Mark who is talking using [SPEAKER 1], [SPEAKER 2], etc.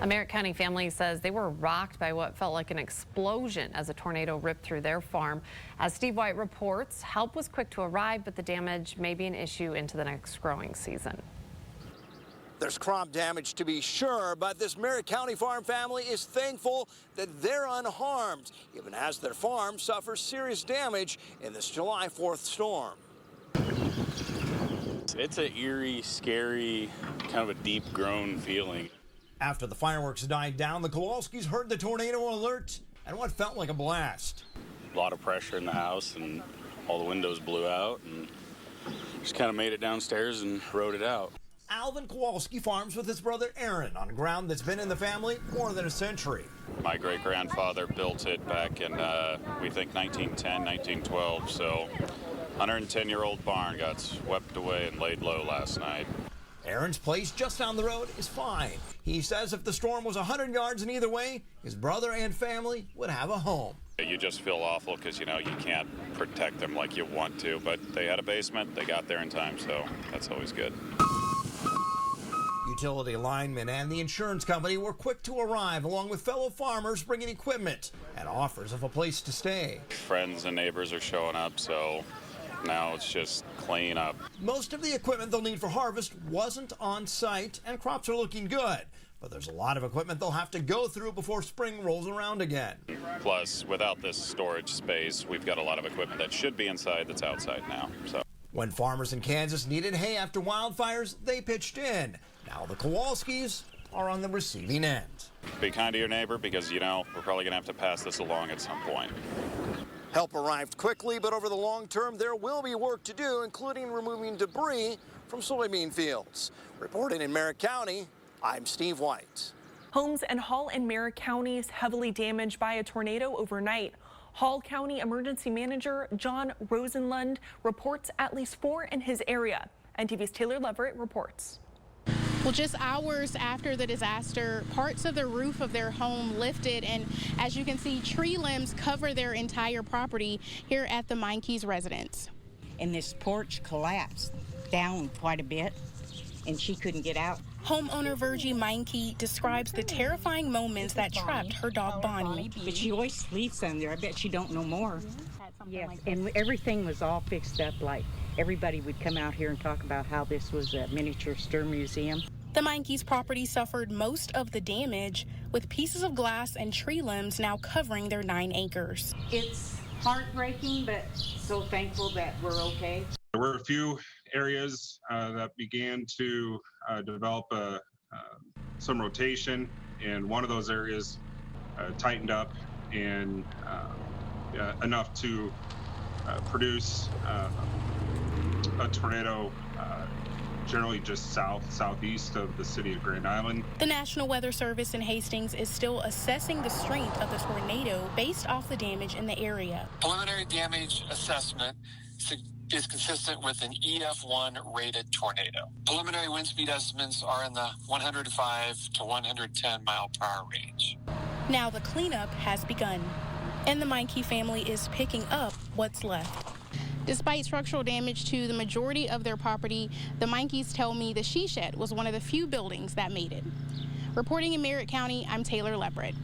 [SPEAKER 1] A Merrick County family says they were rocked by what felt like an explosion as a tornado ripped through their farm. As Steve White reports, help was quick to arrive, but the damage may be an issue into the next growing season.
[SPEAKER 2] There's crop damage to be sure, but this Merrick County farm family is thankful that they're unharmed, even as their farm suffers serious damage in this July 4th storm.
[SPEAKER 3] It's an eerie, scary, kind of a deep groan feeling.
[SPEAKER 2] After the fireworks died down, the Kowalskis heard the tornado alert and what felt like a blast.
[SPEAKER 3] A lot of pressure in the house and all the windows blew out and just kind of made it downstairs and rode it out.
[SPEAKER 2] Alvin Kowalski farms with his brother Aaron on ground that's been in the family more than a century.
[SPEAKER 3] My great-grandfather built it back in, we think, 1910, 1912, so 110-year-old barn got swept away and laid low last night.
[SPEAKER 2] Aaron's place just down the road is fine. He says if the storm was 100 yards in either way, his brother and family would have a home.
[SPEAKER 3] You just feel awful because, you know, you can't protect them like you want to, but they had a basement, they got there in time, so that's always good.
[SPEAKER 2] Utility linemen and the insurance company were quick to arrive, along with fellow farmers bringing equipment and offers of a place to stay.
[SPEAKER 3] Friends and neighbors are showing up, so now it's just clean up.
[SPEAKER 2] Most of the equipment they'll need for harvest wasn't on site, and crops are looking good. But there's a lot of equipment they'll have to go through before spring rolls around again.
[SPEAKER 3] Plus, without this storage space, we've got a lot of equipment that should be inside that's outside now. So,
[SPEAKER 2] when farmers in Kansas needed hay after wildfires, they pitched in. Now the Kowalskis are on the receiving end.
[SPEAKER 3] Be kind to your neighbor because, you know, we're probably going to have to pass this along at some point.
[SPEAKER 2] Help arrived quickly, but over the long term, there will be work to do, including removing debris from soybean fields. Reporting in Merrick County, I'm Steve White.
[SPEAKER 4] Homes in Hall and Merrick Counties heavily damaged by a tornado overnight. Hall County Emergency Manager John Rosenlund reports at least 4 in his area. NTV's Taylor Leverett reports.
[SPEAKER 5] Well, just hours after the disaster, parts of the roof of their home lifted, and as you can see, tree limbs cover their entire property here at the Meinke's residence.
[SPEAKER 6] And this porch collapsed down quite a bit, and she couldn't get out.
[SPEAKER 5] Homeowner Virgie Meinke describes the terrifying moments that trapped her dog Bonnie.
[SPEAKER 6] But she always sleeps under there. I bet she don't know more. Yes, and everything was all fixed up. Like everybody would come out here and talk about how this was a miniature stir museum.
[SPEAKER 5] The Meinke's property suffered most of the damage, with pieces of glass and tree limbs now covering their 9 acres.
[SPEAKER 6] It's heartbreaking, but so thankful that we're okay.
[SPEAKER 7] There were a few areas that began to develop some rotation, and one of those areas tightened up and enough to produce a tornado generally just southeast of the city of Grand Island.
[SPEAKER 5] The National Weather Service in Hastings is still assessing the strength of the tornado based off the damage in the area.
[SPEAKER 8] Preliminary damage assessment is consistent with an EF1 rated tornado. Preliminary wind speed estimates are in the 105 to 110 mile per hour range.
[SPEAKER 5] Now the cleanup has begun, and the Meinke family is picking up what's left. Despite structural damage to the majority of their property, the Meinkes tell me the she shed was one of the few buildings that made it. Reporting in Merrick County, I'm Taylor Leverett.